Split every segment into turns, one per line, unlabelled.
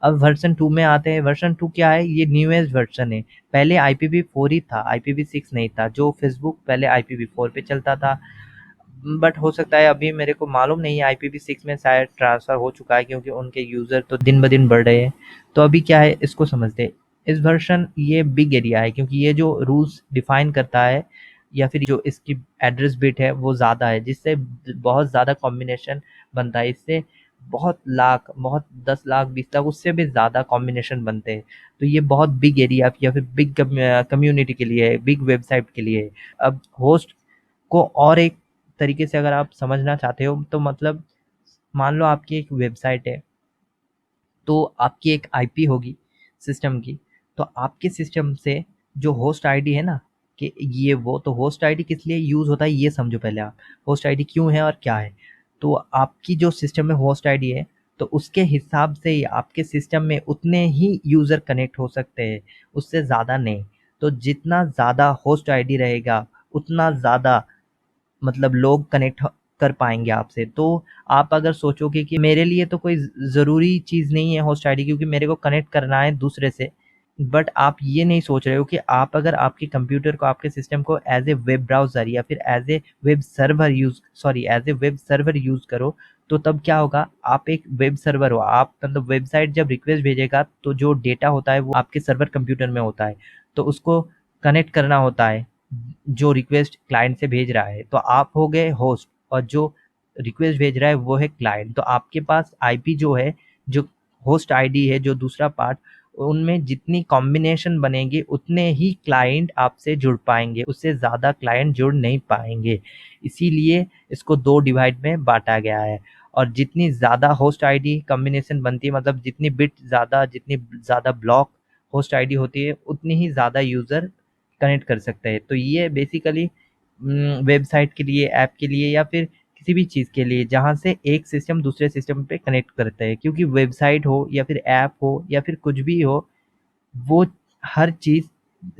अब वर्ज़न 2 में आते हैं, वर्ज़न 2 क्या है? ये न्यूएस्ट वर्ज़न है। पहले IPv4 ही था, IPv6 नहीं था, जो फ़ेसबुक पहले IPv4 पे चलता था। बट हो सकता है अभी मेरे को मालूम नहीं है IPv6 में शायद ट्रांसफ़र हो चुका है क्योंकि उनके यूज़र तो दिन-ब-दिन बढ़ रहे हैं। तो अभी क्या है इसको समझते हैं। इस वर्ज़न ये बिग एरिया है क्योंकि ये जो रूल्स डिफ़ाइन करता है या फिर जो इसकी एड्रेस बिट है वो ज़्यादा है जिससे बहुत ज़्यादा कॉम्बिनेशन बनता है। इससे बहुत लाख, बहुत 10 लाख, 20 लाख उससे भी ज़्यादा कॉम्बिनेशन बनते हैं। तो ये बहुत बिग एरिया या फिर बिग कम्युनिटी के लिए है, बिग वेबसाइट के लिए है। अब होस्ट को और एक तरीके से अगर आप समझना चाहते हो तो मतलब मान लो आपकी एक वेबसाइट है, तो आपकी एक आईपी होगी सिस्टम की, तो आपके सिस्टम से जो होस्ट आईडी है ना, कि ये वो तो होस्ट आईडी किस लिए यूज़ होता है ये समझो पहले आप। होस्ट आईडी क्यों है और क्या है? तो आपकी जो सिस्टम में होस्ट आईडी है, तो उसके हिसाब से ही आपके सिस्टम में उतने ही यूज़र कनेक्ट हो सकते हैं, उससे ज़्यादा नहीं। तो जितना ज़्यादा होस्ट आईडी रहेगा, उतना ज़्यादा मतलब लोग कनेक्ट कर पाएँगे आपसे। तो आप अगर सोचोगे कि मेरे लिए तो कोई ज़रूरी चीज़ नहीं है होस्ट आईडी क्योंकि मेरे को कनेक्ट करना है दूसरे से, बट आप ये नहीं सोच रहे हो कि आप अगर आपके कंप्यूटर को, आपके सिस्टम को एज़ ए वेब ब्राउज़र या फिर as a web server use करो, तो तब क्या होगा? आप एक वेब सर्वर हो, आप मतलब वेबसाइट जब रिक्वेस्ट भेजेगा तो जो डेटा होता है वो आपके सर्वर कंप्यूटर में होता है, तो उसको कनेक्ट करना होता है जो रिक्वेस्ट क्लाइंट से भेज रहा है। तो आप हो गए होस्ट और जो रिक्वेस्ट भेज रहा है वो है क्लाइंट। तो आपके पास आईपी जो है, जो होस्ट आईडी है, जो दूसरा पार्ट, उनमें जितनी कॉम्बिनेशन बनेगी उतने ही क्लाइंट आपसे जुड़ पाएँगे, उससे ज़्यादा क्लाइंट जुड़ नहीं पाएँगे। इसीलिए इसको 2 डिवाइड में बाँटा गया है और जितनी ज़्यादा होस्ट आईडी कॉम्बिनेशन बनती है, मतलब जितनी बिट ज़्यादा, जितनी ज़्यादा ब्लॉक होस्ट आईडी होती है, उतनी ही ज़्यादा यूज़र कनेक्ट कर सकते हैं। तो ये बेसिकली वेबसाइट के लिए, ऐप के लिए या फिर किसी भी चीज़ के लिए जहाँ से एक सिस्टम दूसरे सिस्टम पे कनेक्ट करता है, क्योंकि वेबसाइट हो या फिर ऐप हो या फिर कुछ भी हो, वो हर चीज़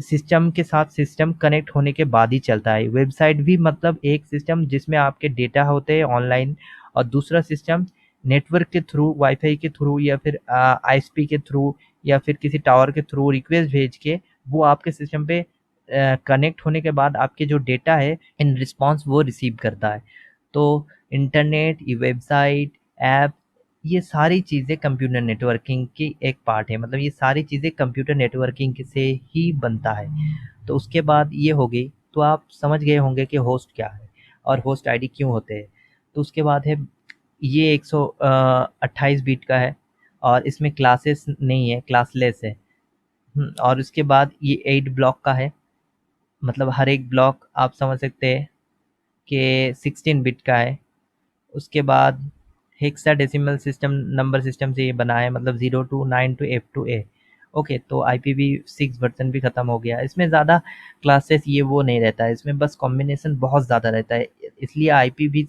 सिस्टम के साथ सिस्टम कनेक्ट होने के बाद ही चलता है। वेबसाइट भी मतलब एक सिस्टम जिसमें आपके डेटा होते हैं ऑनलाइन और दूसरा सिस्टम नेटवर्क के थ्रू, वाईफ़ाई के थ्रू या फिर आईएसपी के थ्रू या फिर किसी टावर के थ्रू रिक्वेस्ट भेज के वो आपके सिस्टम पे कनेक्ट होने के बाद आपके जो डेटा है इन रिस्पॉन्स वो रिसीव करता है। तो इंटरनेट, ये वेबसाइट, ऐप, ये सारी चीज़ें कंप्यूटर नेटवर्किंग की एक पार्ट है। मतलब ये सारी चीज़ें कंप्यूटर नेटवर्किंग से ही बनता है। तो उसके बाद ये हो गई, तो आप समझ गए होंगे कि होस्ट क्या है और होस्ट आईडी क्यों होते हैं। तो उसके बाद है, ये 128 बिट का है और इसमें क्लासेस नहीं है, क्लासलेस है। और उसके बाद ये 8 ब्लॉक का है, मतलब हर एक ब्लॉक आप समझ सकते हैं कि 16 बिट का है। उसके बाद हेक्साडेसिमल सिस्टम, नंबर सिस्टम से ये बना है, मतलब 0 to 9 to F to A। Okay, तो IPv6 वर्जन भी ख़त्म हो गया। इसमें ज़्यादा क्लासेस ये वो नहीं रहता है, इसमें बस कॉम्बिनेशन बहुत ज़्यादा रहता है। इसलिए IPv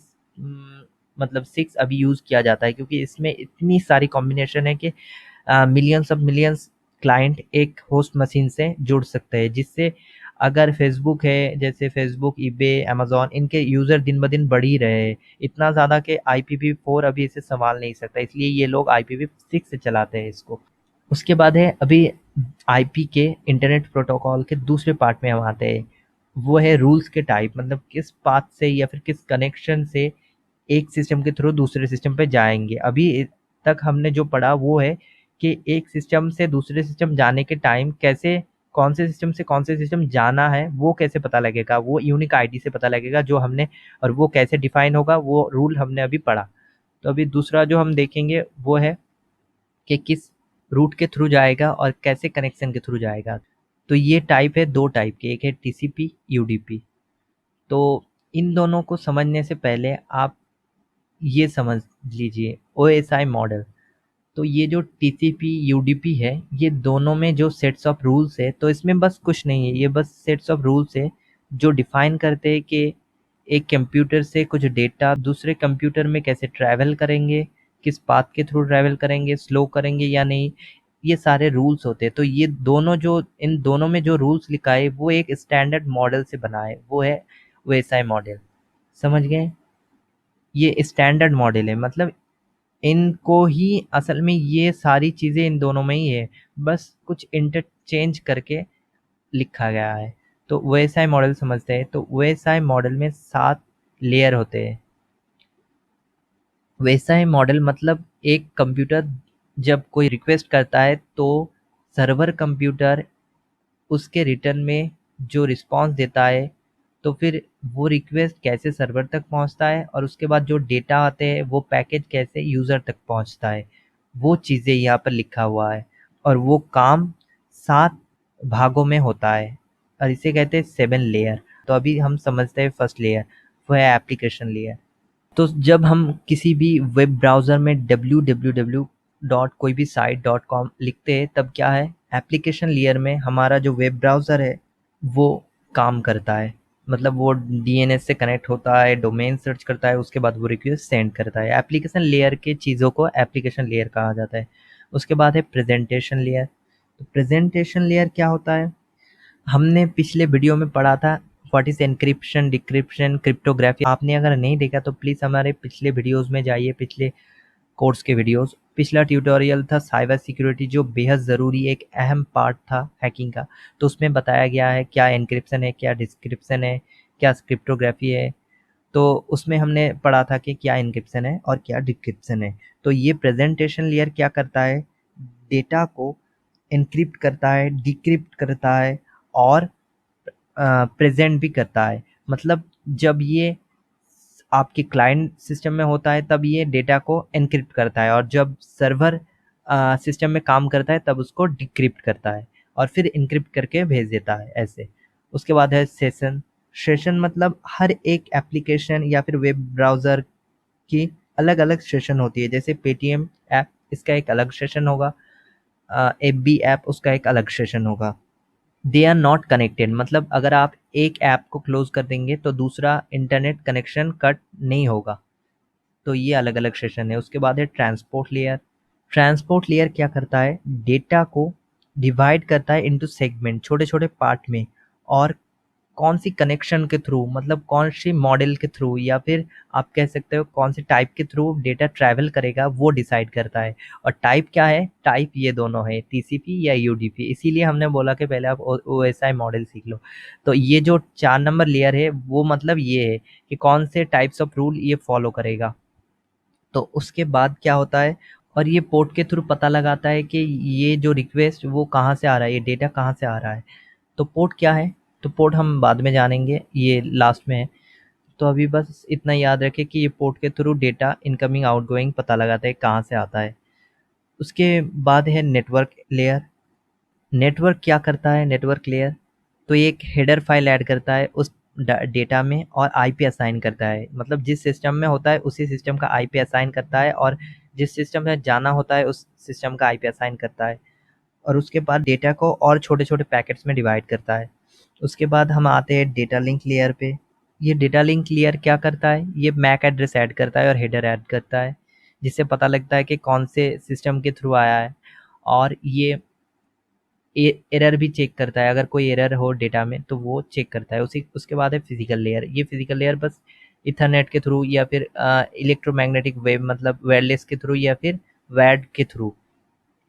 मतलब 6 अभी यूज़ किया जाता है क्योंकि इसमें इतनी सारी कॉम्बिनेशन है कि मिलियंस ऑफ मिलियंस क्लाइंट एक होस्ट मशीन से जुड़ सकते हैं, जिससे अगर फेसबुक है, जैसे फेसबुक, ईबे, अमेज़न, इनके यूज़र दिन-ब-दिन बढ़ ही रहे हैं। इतना ज़्यादा कि IPv4 अभी इसे सँभाल नहीं सकता, इसलिए ये लोग IPv6 से चलाते हैं इसको। उसके बाद है अभी आईपी के इंटरनेट प्रोटोकॉल के दूसरे पार्ट में हम आते हैं। वो है रूल्स के टाइप, मतलब किस पाथ से या फिर किस कनेक्शन से एक सिस्टम के थ्रू दूसरे सिस्टम पे जाएँगे। अभी तक हमने जो पढ़ा वो है कि एक सिस्टम से दूसरे सिस्टम जाने के टाइम कैसे, कौन से सिस्टम से कौन से सिस्टम जाना है वो कैसे पता लगेगा, वो यूनिक आईडी से पता लगेगा जो हमने, और वो कैसे डिफाइन होगा वो रूल हमने अभी पढ़ा। तो अभी दूसरा जो हम देखेंगे वो है कि किस रूट के थ्रू जाएगा और कैसे कनेक्शन के थ्रू जाएगा। तो ये टाइप है, 2 टाइप के, एक है टीसीपी, यूडीपी। तो इन दोनों को समझने से पहले आप ये समझ लीजिए ओएसआई मॉडल। तो ये जो टीसीपी यूडीपी है, ये दोनों में जो सेट्स ऑफ रूल्स है, तो इसमें बस कुछ नहीं है, ये बस सेट्स ऑफ रूल्स है जो डिफाइन करते हैं कि एक कंप्यूटर से कुछ डेटा दूसरे कंप्यूटर में कैसे ट्रैवल करेंगे, किस पाथ के थ्रू ट्रैवल करेंगे, स्लो करेंगे या नहीं, ये सारे रूल्स होते हैं। तो ये दोनों जो, इन दोनों में जो रूल्स लिखा है वो एक स्टैंडर्ड मॉडल से बना है, वो है ओएसआई मॉडल। समझ गए? ये स्टैंडर्ड मॉडल है, मतलब इनको ही असल में ये सारी चीज़ें इन दोनों में ही है, बस कुछ इंटरचेंज करके लिखा गया है। तो ओएसआई मॉडल समझते हैं। तो ओएसआई मॉडल में 7 लेयर होते हैं। ओएसआई मॉडल मतलब एक कंप्यूटर जब कोई रिक्वेस्ट करता है तो सर्वर कंप्यूटर उसके रिटर्न में जो रिस्पॉन्स देता है, तो फिर वो रिक्वेस्ट कैसे सर्वर तक पहुंचता है और उसके बाद जो डेटा आते हैं वो पैकेज कैसे यूज़र तक पहुंचता है, वो चीज़ें यहाँ पर लिखा हुआ है। और वो काम 7 भागों में होता है और इसे कहते हैं 7 लेयर। तो अभी हम समझते हैं फर्स्ट लेयर, वो है एप्लीकेशन लेयर। तो जब हम किसी भी वेब ब्राउज़र में www डॉट कोई भी साइट डॉट कॉम लिखते हैं, तब क्या है, एप्लीकेशन लेयर में हमारा जो वेब ब्राउज़र है वो काम करता है। मतलब वो डीएनएस से कनेक्ट होता है, डोमेन सर्च करता है, उसके बाद वो रिक्वेस्ट सेंड करता है। एप्लीकेशन लेयर के चीज़ों को एप्लीकेशन लेयर कहा जाता है। उसके बाद है प्रेजेंटेशन लेयर। तो प्रेजेंटेशन लेयर क्या होता है, हमने पिछले वीडियो में पढ़ा था what is encryption, decryption, cryptography. आपने अगर नहीं देखा तो प्लीज़ हमारे पिछले वीडियोस में जाइए, पिछले कोर्स के वीडियोस। पिछला ट्यूटोरियल था साइबर सिक्योरिटी, जो बेहद ज़रूरी एक अहम पार्ट था हैकिंग का। तो उसमें बताया गया है क्या एनक्रिप्शन है, क्या डिस्क्रिप्शन है, क्या क्रिप्टोग्राफी है। तो उसमें हमने पढ़ा था कि क्या एन्क्रिप्शन है और क्या डिक्रिप्शन है। तो ये प्रेजेंटेशन लेयर क्या करता है, डेटा को एन्क्रिप्ट करता है, डिक्रिप्ट करता है और प्रेजेंट भी करता है। मतलब जब ये आपके क्लाइंट सिस्टम में होता है तब ये डेटा को एन्क्रिप्ट करता है, और जब सर्वर सिस्टम में काम करता है तब उसको डिक्रिप्ट करता है और फिर इनक्रिप्ट करके भेज देता है ऐसे। उसके बाद है सेशन। सेशन मतलब हर एक एप्लीकेशन या फिर वेब ब्राउज़र की अलग अलग सेशन होती है। जैसे पेटीएम ऐप, इसका एक अलग सेशन होगा, एफ बी ऐप, उसका एक अलग सेशन होगा। दे आर नॉट कनेक्टेड, मतलब अगर आप एक ऐप को क्लोज कर देंगे तो दूसरा इंटरनेट कनेक्शन कट नहीं होगा। तो ये अलग अलग सेशन है। उसके बाद है ट्रांसपोर्ट लेयर। ट्रांसपोर्ट लेयर क्या करता है, डेटा को डिवाइड करता है इनटू सेगमेंट, छोटे छोटे पार्ट में, और कौन सी कनेक्शन के थ्रू, मतलब कौन सी मॉडल के थ्रू, या फिर आप कह सकते हो कौन से टाइप के थ्रू डेटा ट्रैवल करेगा, वो डिसाइड करता है। और टाइप क्या है, टाइप ये दोनों है, टीसीपी या यूडीपी। इसीलिए हमने बोला कि पहले आप ओएसआई मॉडल सीख लो। तो ये जो 4 नंबर लेयर है वो मतलब ये है कि कौन से टाइप्स ऑफ रूल ये फॉलो करेगा। तो उसके बाद क्या होता है, और ये पोर्ट के थ्रू पता लगाता है कि ये जो रिक्वेस्ट वो कहाँ से आ रहा है, ये डेटा कहाँ से आ रहा है। तो पोर्ट क्या है, तो पोर्ट हम बाद में जानेंगे, ये लास्ट में है। तो अभी बस इतना याद रखें कि ये पोर्ट के थ्रू डेटा इनकमिंग आउटगोइंग पता लगाता है कहाँ से आता है। उसके बाद है नेटवर्क लेयर। नेटवर्क क्या करता है, नेटवर्क लेयर तो ये एक हेडर फाइल ऐड करता है उस डेटा में और आईपी असाइन करता है। मतलब जिस सिस्टम में होता है उसी सिस्टम का आईपी असाइन करता है, और जिस सिस्टम में जाना होता है उस सिस्टम का आईपी असाइन करता है। और उसके बाद डेटा को और छोटे छोटे पैकेट्स में डिवाइड करता है। उसके बाद हम आते हैं डेटा लिंक लेयर पे। ये डेटा लिंक लेयर क्या करता है, ये मैक एड्रेस ऐड करता है और हेडर ऐड करता है, जिससे पता लगता है कि कौन से सिस्टम के थ्रू आया है। और ये एरर भी चेक करता है, अगर कोई एरर हो डेटा में तो वो चेक करता है। उसी उसके बाद है फिजिकल लेयर। ये फिजिकल लेयर बस इथरनेट के थ्रू या फिर इलेक्ट्रोमैग्नेटिक वेव, मतलब वायरलेस के थ्रू या फिर वैड के थ्रू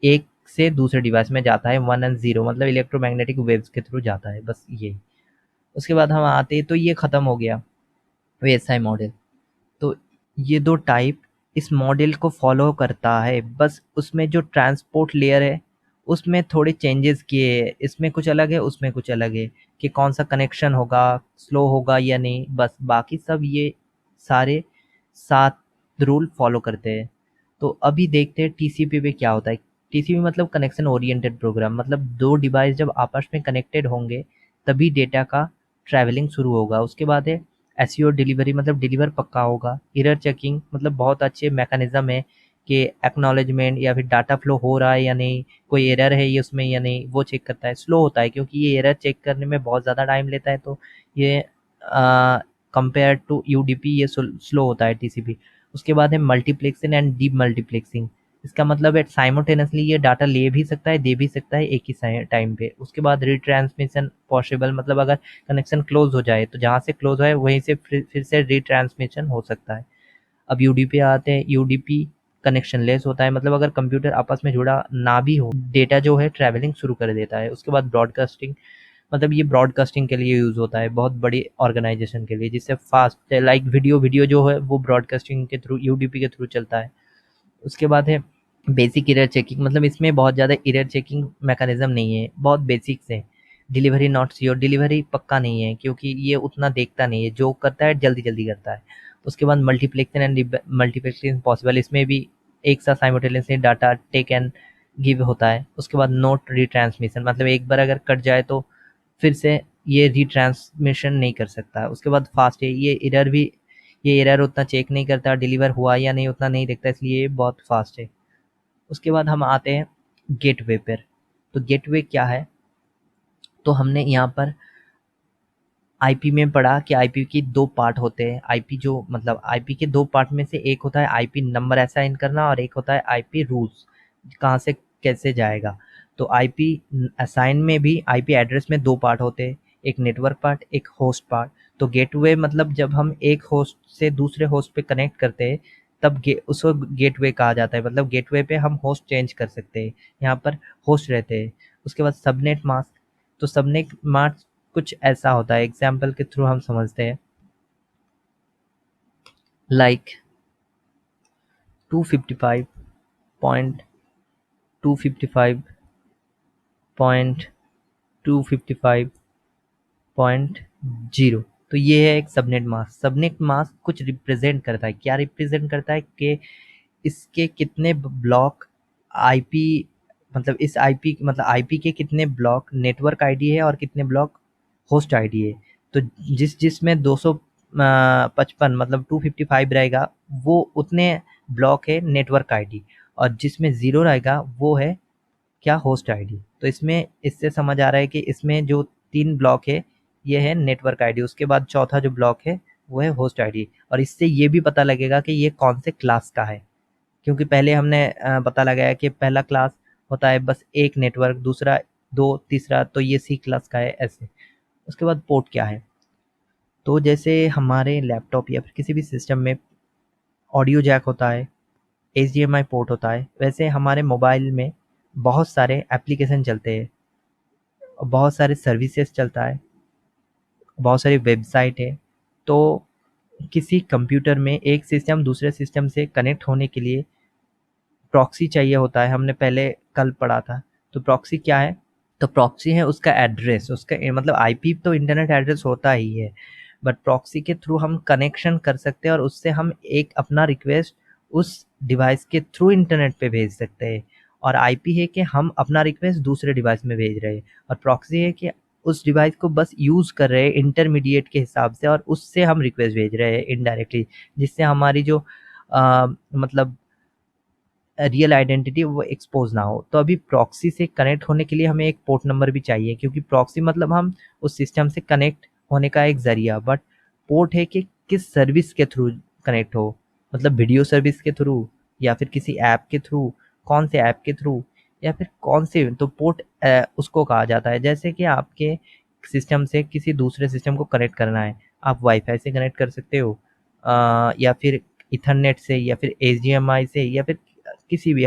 एक से दूसरे डिवाइस में जाता है। 1 एंड 0 मतलब इलेक्ट्रोमैग्नेटिक वेव्स के थ्रू जाता है, बस ये। उसके बाद हम आते हैं, तो ये ख़त्म हो गया वीएसआई मॉडल। तो ये दो टाइप इस मॉडल को फॉलो करता है, बस उसमें जो ट्रांसपोर्ट लेयर है उसमें थोड़े चेंजेस किए हैं, इसमें कुछ अलग है उसमें कुछ अलग है, कि कौन सा कनेक्शन होगा, स्लो होगा या नहीं, बस बाकी सब ये सारे 7 रूल फॉलो करते हैं। तो अभी देखते हैं टीसीपी पे क्या होता है। टीसीपी मतलब कनेक्शन ओरिएंटेड प्रोग्राम, मतलब दो डिवाइस जब आपस में कनेक्टेड होंगे तभी डेटा का ट्रैवलिंग शुरू होगा। उसके बाद है एसईओ डिलीवरी, मतलब डिलीवर पक्का होगा। एरर चेकिंग मतलब बहुत अच्छे मैकेनिज्म है कि एक्नॉलेजमेंट या फिर डाटा फ्लो हो रहा है या नहीं, कोई एरर है ये उसमें या नहीं, वो चेक करता है। स्लो होता है क्योंकि ये एरर चेक करने में बहुत ज़्यादा टाइम लेता है, तो ये कंपेयर टू यूडीपी ये स्लो होता है टीसीपी। उसके बाद है मल्टीप्लेक्सिंग एंड डीप मल्टीप्लेक्सिंग। इसका मतलब है साइमल्टेनियसली ये डाटा ले भी सकता है, दे भी सकता है एक ही टाइम पे। उसके बाद रिट्रांसमिशन पॉसिबल, मतलब अगर कनेक्शन क्लोज हो जाए तो जहाँ से क्लोज है वहीं से फिर से रिट्रांसमिशन हो सकता है। अब यूडीपी आते हैं। यूडीपी कनेक्शन लेस होता है, मतलब अगर कंप्यूटर आपस में जुड़ा ना भी हो, डेटा जो है ट्रैवलिंग शुरू कर देता है। उसके बाद ब्रॉडकास्टिंग, मतलब ये ब्रॉडकास्टिंग के लिए यूज़ होता है बहुत बड़ी ऑर्गेनाइजेशन के लिए, जिससे फास्ट लाइक वीडियो वीडियो जो है वो ब्रॉडकास्टिंग के थ्रू यूडीपी के थ्रू चलता है। उसके बाद है बेसिक एरर चेकिंग, मतलब इसमें बहुत ज़्यादा एरर चेकिंग मैकेनिज्म नहीं है, बहुत बेसिक्स है। डिलीवरी नॉट श्योर, डिलीवरी पक्का नहीं है क्योंकि ये उतना देखता नहीं है, जो करता है जल्दी जल्दी करता है। उसके बाद मल्टीप्लेक्शन एंड मल्टीप्लेक्सिंग पॉसिबल, इसमें भी एक साथ simultaneously data take and give होता है। उसके बाद नोट रिट्रांसमिशन, मतलब एक बार अगर कट जाए तो फिर से ये रिट्रांसमिशन नहीं कर सकता है। उसके बाद फास्ट है, ये एरर उतना चेक नहीं करता, डिलीवर हुआ या नहीं उतना नहीं देखता, इसलिए ये बहुत फास्ट है। उसके बाद हम आते हैं गेटवे पर। तो गेटवे क्या है, तो हमने यहाँ पर आईपी में पढ़ा कि आईपी की दो पार्ट होते हैं। आईपी जो मतलब आईपी के दो पार्ट में से एक होता है आईपी नंबर असाइन करना और एक होता है आईपी रूल्स, कहाँ से कैसे जाएगा। तो आईपी असाइन में भी आईपी एड्रेस में दो पार्ट होते हैं, एक नेटवर्क पार्ट, एक होस्ट पार्ट। तो गेटवे मतलब जब हम एक होस्ट से दूसरे होस्ट पे कनेक्ट करते हैं तब उसको गेटवे कहा जाता है, मतलब गेटवे पे हम होस्ट चेंज कर सकते हैं, यहाँ पर होस्ट रहते हैं। उसके बाद सबनेट मास्क, तो सबनेट मास्क कुछ ऐसा होता है, एग्जाम्पल के थ्रू हम समझते हैं। लाइक 255.255.255.0, तो ये है एक सबनेट मास्क। सबनेट मास्क कुछ रिप्रेजेंट करता है, क्या रिप्रेजेंट करता है कि इसके कितने ब्लॉक आईपी, मतलब इस आईपी मतलब आईपी के कितने ब्लॉक नेटवर्क आईडी है और कितने ब्लॉक होस्ट आईडी है। तो जिसमें 255 मतलब 255 रहेगा वो उतने ब्लॉक है नेटवर्क आईडी, और जिसमें ज़ीरो रहेगा वो है क्या, होस्ट आईडी। तो इसमें इससे समझ आ रहा है कि इसमें जो 3 ब्लॉक है ये है नेटवर्क आईडी, उसके बाद चौथा जो ब्लॉक है वो है होस्ट आईडी। और इससे ये भी पता लगेगा कि ये कौन से क्लास का है, क्योंकि पहले हमने पता लगाया कि पहला क्लास होता है बस एक नेटवर्क, दूसरा दो, तीसरा, तो ये सी क्लास का है ऐसे। उसके बाद पोर्ट क्या है, तो जैसे हमारे लैपटॉप या फिर किसी भी सिस्टम में ऑडियो जैक होता है, एचडीएमआई पोर्ट होता है, वैसे हमारे मोबाइल में बहुत सारे एप्लीकेशन चलते हैं, बहुत सारे सर्विसेज चलता है, बहुत सारी वेबसाइट है। तो किसी कंप्यूटर में एक सिस्टम दूसरे सिस्टम से कनेक्ट होने के लिए प्रॉक्सी चाहिए होता है, हमने पहले कल पढ़ा था। तो प्रॉक्सी क्या है, तो प्रॉक्सी है उसका एड्रेस, उसका मतलब आईपी तो इंटरनेट एड्रेस होता ही है, बट प्रॉक्सी के थ्रू हम कनेक्शन कर सकते हैं और उससे हम एक अपना रिक्वेस्ट उस डिवाइस के थ्रू इंटरनेट पे भेज सकते हैं। और आईपी है कि हम अपना रिक्वेस्ट दूसरे डिवाइस में भेज रहे हैं, और प्रॉक्सी है कि उस डिवाइस को बस यूज़ कर रहे हैं इंटरमीडिएट के हिसाब से और उससे हम रिक्वेस्ट भेज रहे हैं इनडायरेक्टली, जिससे हमारी जो मतलब रियल आइडेंटिटी वो एक्सपोज ना हो। तो अभी प्रॉक्सी से कनेक्ट होने के लिए हमें एक पोर्ट नंबर भी चाहिए, क्योंकि प्रॉक्सी मतलब हम उस सिस्टम से कनेक्ट होने का एक ज़रिया, बट पोर्ट है कि किस सर्विस के थ्रू कनेक्ट हो, मतलब वीडियो सर्विस के थ्रू या फिर किसी ऐप के थ्रू, कौन से ऐप के थ्रू या फिर कौन से, तो पोर्ट उसको कहा जाता है। जैसे कि आपके सिस्टम से किसी दूसरे सिस्टम को कनेक्ट करना है, आप वाईफाई से कनेक्ट कर सकते हो, या फिर इथरनेट से या फिर एचडीएमआई से या फिर किसी भी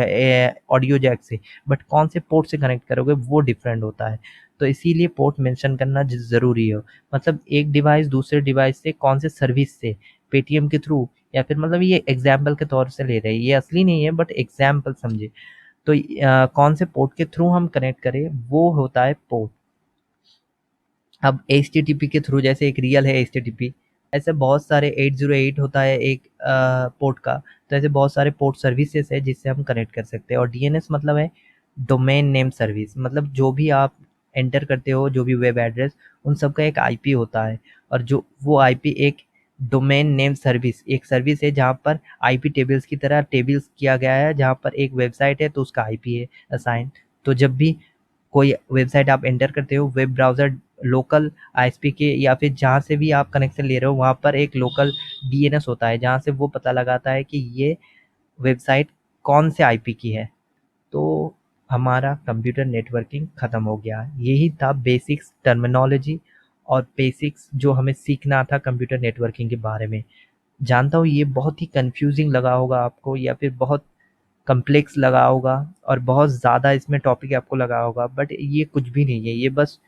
ऑडियो जैक से, बट कौन से पोर्ट से कनेक्ट करोगे वो डिफरेंट होता है। तो इसीलिए पोर्ट मेंशन करना ज़रूरी है, मतलब एक डिवाइस दूसरे डिवाइस से कौन से सर्विस से, पेटीएम के थ्रू या फिर, मतलब ये एग्जाम्पल के तौर से ले रहे हैं, ये असली नहीं है बट एग्जाम्पल समझे। तो कौन से पोर्ट के थ्रू हम कनेक्ट करें वो होता है पोर्ट। अब एचटीटीपी के थ्रू, जैसे एक रियल है एचटीटीपी, ऐसे बहुत सारे 808 होता है एक पोर्ट का, तो ऐसे बहुत सारे पोर्ट सर्विसेज है जिससे हम कनेक्ट कर सकते हैं। और डीएनएस मतलब है डोमेन नेम सर्विस, मतलब जो भी आप एंटर करते हो, जो भी वेब एड्रेस, उन सब का एक आईपी होता है, और जो वो आईपी एक डोमेन नेम सर्विस, एक सर्विस है जहाँ पर आईपी टेबल्स की तरह टेबल्स किया गया है, जहाँ पर एक वेबसाइट है तो उसका आईपी है असाइन। तो जब भी कोई वेबसाइट आप एंटर करते हो, वेब ब्राउज़र लोकल आईएसपी के या फिर जहाँ से भी आप कनेक्शन ले रहे हो वहाँ पर एक लोकल डीएनएस होता है, जहाँ से वो पता लगाता है कि ये वेबसाइट कौन से आईपी की है। तो हमारा कंप्यूटर नेटवर्किंग ख़त्म हो गया। यही था बेसिक्स टर्मिनोलॉजी और बेसिक्स जो हमें सीखना था कंप्यूटर नेटवर्किंग के बारे में। जानता हूँ ये बहुत ही कंफ्यूजिंग लगा होगा आपको या फिर बहुत कॉम्प्लेक्स लगा होगा और बहुत ज़्यादा इसमें टॉपिक आपको लगा होगा, बट ये कुछ भी नहीं है, ये बस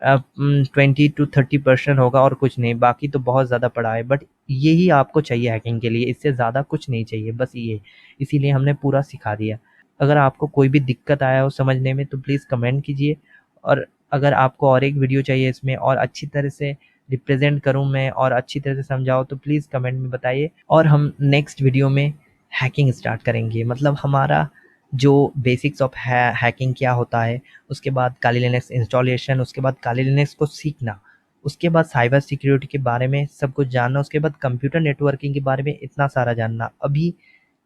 20 to 30% होगा और कुछ नहीं, बाकी तो बहुत ज़्यादा पढ़ा है, बट यही आपको चाहिए हैकिंग के लिए, इससे ज़्यादा कुछ नहीं चाहिए, बस ये, इसीलिए हमने पूरा सिखा दिया। अगर आपको कोई भी दिक्कत आया हो समझने में तो प्लीज़ कमेंट कीजिए, और अगर आपको और एक वीडियो चाहिए इसमें और अच्छी तरह से रिप्रेजेंट करूं मैं और अच्छी तरह से समझाऊं तो प्लीज़ कमेंट में बताइए, और हम नेक्स्ट वीडियो में हैकिंग स्टार्ट करेंगे। मतलब हमारा जो बेसिक्स ऑफ हैकिंग क्या होता है, उसके बाद काली लिनक्स इंस्टॉलेशन, उसके बाद काली लिनक्स को सीखना, उसके बाद साइबर सिक्योरिटी के बारे में सब कुछ जानना, उसके बाद कंप्यूटर नेटवर्किंग के बारे में इतना सारा जानना। अभी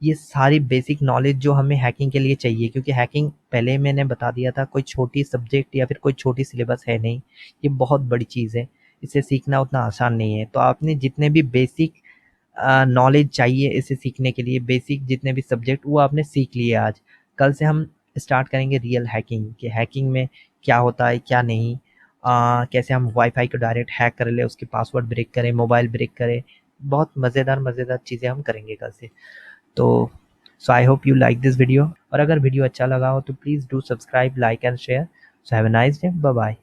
ये सारी बेसिक नॉलेज जो हमें हैकिंग के लिए चाहिए, क्योंकि हैकिंग पहले मैंने बता दिया था कोई छोटी सब्जेक्ट या फिर कोई छोटी सिलेबस है नहीं, ये बहुत बड़ी चीज़ है, इसे सीखना उतना आसान नहीं है। तो आपने जितने भी बेसिक नॉलेज चाहिए इसे सीखने के लिए, बेसिक जितने भी सब्जेक्ट वो आपने सीख लिए आज। कल से हम स्टार्ट करेंगे रियल हैकिंग, कि हैकिंग में क्या होता है क्या नहीं, कैसे हम वाईफाई को डायरेक्ट हैक कर ले, उसके पासवर्ड ब्रेक करें, मोबाइल ब्रेक करें, बहुत मज़ेदार मज़ेदार चीज़ें हम करेंगे कल से। तो so I hope you like this video, और अगर वीडियो अच्छा लगा हो तो please do subscribe, like and share. So have a nice day, bye bye.